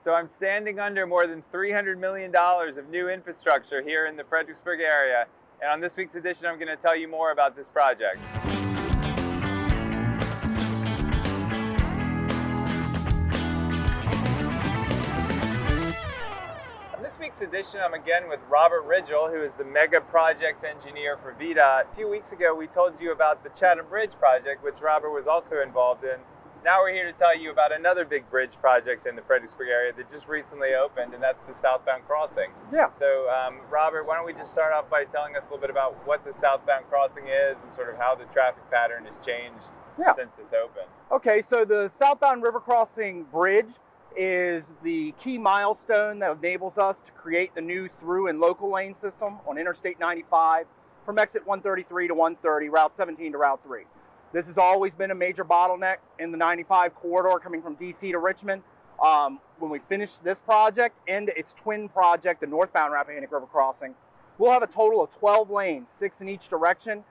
So I'm standing under more than $300 million of new infrastructure here in the Fredericksburg area. And on this week's edition, I'm going to tell you more about this project. On this week's edition, I'm again with Robert Ridgel, who is the Megaproject engineer for VDOT. A few weeks ago, we told you about the Chatham Bridge project, which Robert was also involved in. Now we're here to tell you about another big bridge project in the Fredericksburg area that just recently opened, and that's the Southbound crossing. Yeah. So, Robert, why don't we just start off by telling us a little bit about what the Southbound crossing is and sort of how the traffic pattern has changed since this opened. Okay, so the Southbound River Crossing Bridge is the key milestone that enables us to create the new through and local lane system on Interstate 95 from exit 133 to 130, Route 17 to Route 3. This has always been a major bottleneck in the 95 corridor coming from DC to Richmond. When we finish this project and its twin project, the northbound Rappahannock River Crossing, we'll have a total of 12 lanes, 6 in each direction,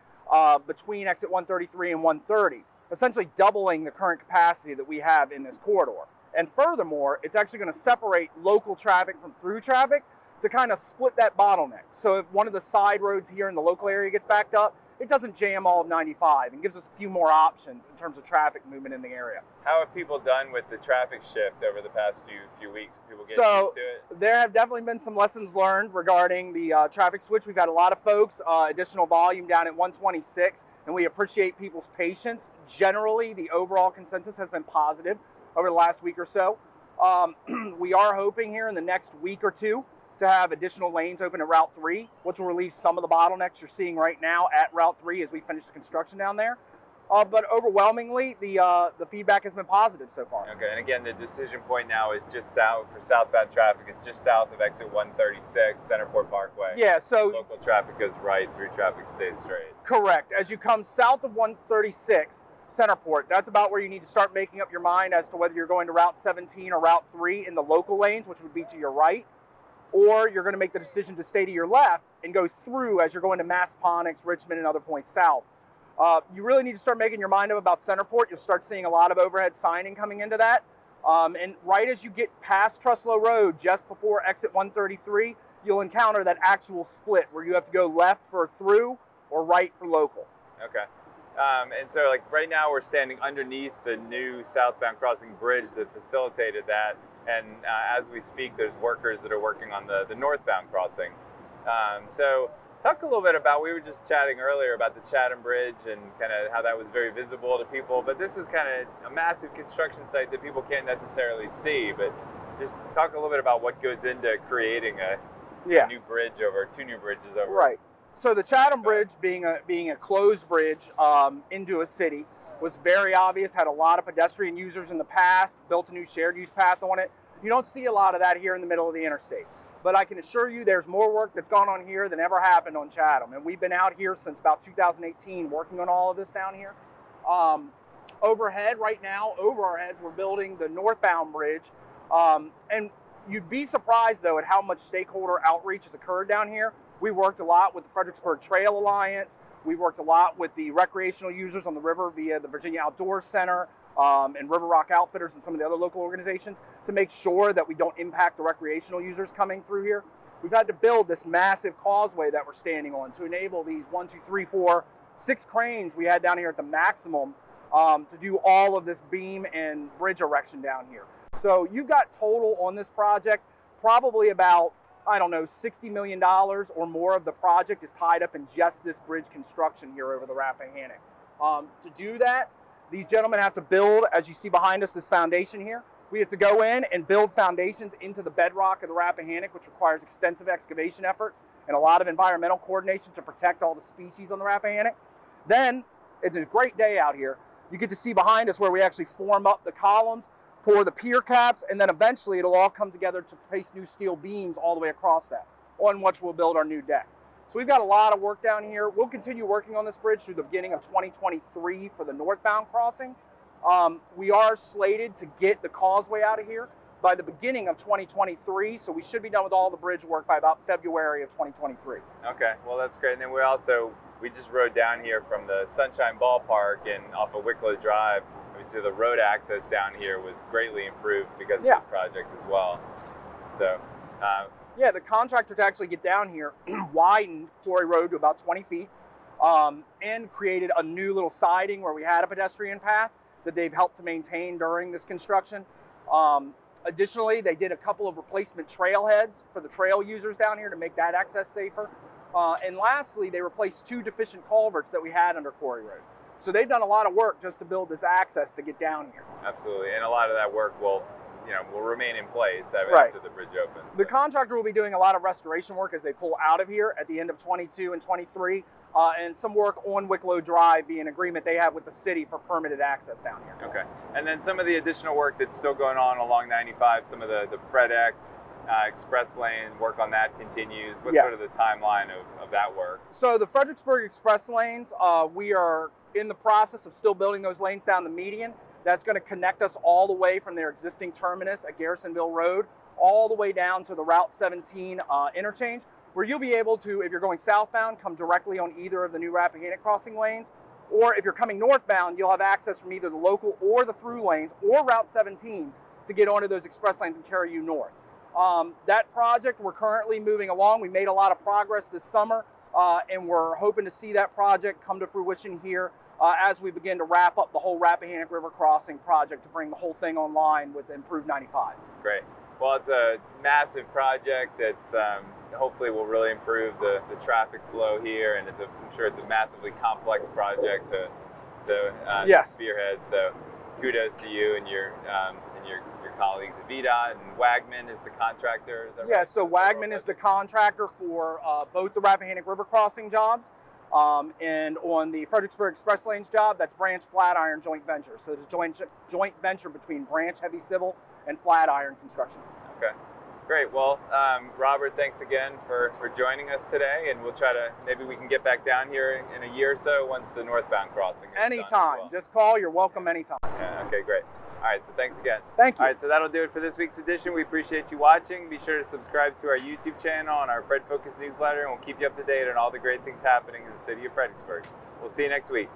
between exit 133 and 130, essentially doubling the current capacity that we have in this corridor. And furthermore, it's actually going to separate local traffic from through traffic to kind of split that bottleneck. So if one of the side roads here in the local area gets backed up, it doesn't jam all of 95 and gives us a few more options in terms of traffic movement in the area. How have people done with the traffic shift over the past few weeks? People get used to it? There have definitely been some lessons learned regarding the traffic switch. We've got a lot of folks, additional volume down at 126, and we appreciate people's patience. Generally, the overall consensus has been positive over the last week or so. We are hoping here in the next week or two to have additional lanes open at Route 3, which will relieve some of the bottlenecks you're seeing right now at Route 3 as we finish the construction down there. But overwhelmingly, the feedback has been positive so far. Okay, and again, the decision point now is just south, for southbound traffic, it's just south of exit 136, Centerport Parkway. Yeah, so local traffic goes right, through traffic stays straight. Correct. As you come south of 136, Centerport, that's about where you need to start making up your mind as to whether you're going to Route 17 or Route 3 in the local lanes, which would be to your right, or you're going to make the decision to stay to your left and go through as you're going to Massaponax, Richmond, and other points south. You really need to start making your mind up about Centerport. You'll start seeing a lot of overhead signing coming into that. And right as you get past Truslow Road, just before exit 133, you'll encounter that actual split where you have to go left for through or right for local. Okay. And so like right now we're standing underneath the new southbound crossing bridge that facilitated that. And as we speak, there's workers that are working on the northbound crossing. So talk a little bit about, we were just chatting earlier about the Chatham Bridge and kind of how that was very visible to people, but this is kind of a massive construction site that people can't necessarily see, but just talk a little bit about what goes into creating a new bridge over, 2 new bridges over. Right. So the Chatham Bridge being a closed bridge into a city was very obvious, had a lot of pedestrian users in the past, built a new shared use path on it. You don't see a lot of that here in the middle of the interstate. But I can assure you there's more work that's gone on here than ever happened on Chatham. And we've been out here since about 2018 working on all of this down here. Overhead right now, over our heads, we're building the northbound bridge. And you'd be surprised though at how much stakeholder outreach has occurred down here. We worked a lot with the Fredericksburg Trail Alliance. We worked a lot with the recreational users on the river via the Virginia Outdoor Center and River Rock Outfitters and some of the other local organizations to make sure that we don't impact the recreational users coming through here. We've had to build this massive causeway that we're standing on to enable these 1, 2, 3, 4, 6 cranes we had down here at the maximum to do all of this beam and bridge erection down here. So you've got total on this project probably about, I don't know, $60 million or more of the project is tied up in just this bridge construction here over the Rappahannock. To do that, these gentlemen have to build, as you see behind us, this foundation here. We have to go in and build foundations into the bedrock of the Rappahannock, which requires extensive excavation efforts and a lot of environmental coordination to protect all the species on the Rappahannock. Then, it's a great day out here. You get to see behind us where we actually form up the columns, pour the pier caps, and then eventually it'll all come together to place new steel beams all the way across that, on which we'll build our new deck. So we've got a lot of work down here. We'll continue working on this bridge through the beginning of 2023 for the northbound crossing. We are slated to get the causeway out of here by the beginning of 2023, so we should be done with all the bridge work by about February of 2023. Okay, well that's great. And then we just rode down here from the Sunshine Ballpark and off of Wicklow Drive. Obviously the road access down here was greatly improved because of this project as well. So, yeah, the contractor to actually get down here widened Quarry Road to about 20 feet and created a new little siding where we had a pedestrian path that they've helped to maintain during this construction. Additionally, they did a couple of replacement trailheads for the trail users down here to make that access safer. And lastly, they replaced 2 deficient culverts that we had under Quarry Road. So they've done a lot of work just to build this access to get down here. Absolutely, and a lot of that work will remain in place Right. after the bridge opens. The contractor will be doing a lot of restoration work as they pull out of here at the end of 22 and 23, and some work on Wicklow Drive via an agreement they have with the city for permitted access down here. Okay, and then some of the additional work that's still going on along 95, some of the FredX express lane work on that continues. What's Yes. sort of the timeline of that work? So the Fredericksburg express lanes, we are in the process of still building those lanes down the median. That's going to connect us all the way from their existing terminus at Garrisonville Road all the way down to the Route 17 interchange, where you'll be able to, if you're going southbound, come directly on either of the new Rappahannock crossing lanes, or if you're coming northbound, you'll have access from either the local or the through lanes or Route 17 to get onto those express lanes and carry you north. That project, we're currently moving along. We made a lot of progress this summer, and we're hoping to see that project come to fruition here as we begin to wrap up the whole Rappahannock River crossing project to bring the whole thing online with improved 95. Great. Well, it's a massive project that's hopefully will really improve the traffic flow here, and I'm sure it's a massively complex project to Yes. spearhead. So kudos to you and your colleagues at VDOT, and Wagman is the contractor. Is that Yeah, right? so Wagman is the contractor for both the Rappahannock River crossing jobs, and on the Fredericksburg Express Lanes job, that's Branch Flatiron joint venture. So it's a joint venture between Branch Heavy Civil and Flatiron Construction. Okay, great. Well, Robert, thanks again for joining us today, and we'll try to, maybe we can get back down here in a year or so once the northbound crossing is done as Anytime. well. Just call. You're welcome anytime. Yeah, okay, great. All right, so thanks again. Thank you. All right, so that'll do it for this week's edition. We appreciate you watching. Be sure to subscribe to our YouTube channel and our Fred Focus newsletter, and we'll keep you up to date on all the great things happening in the city of Fredericksburg. We'll see you next week.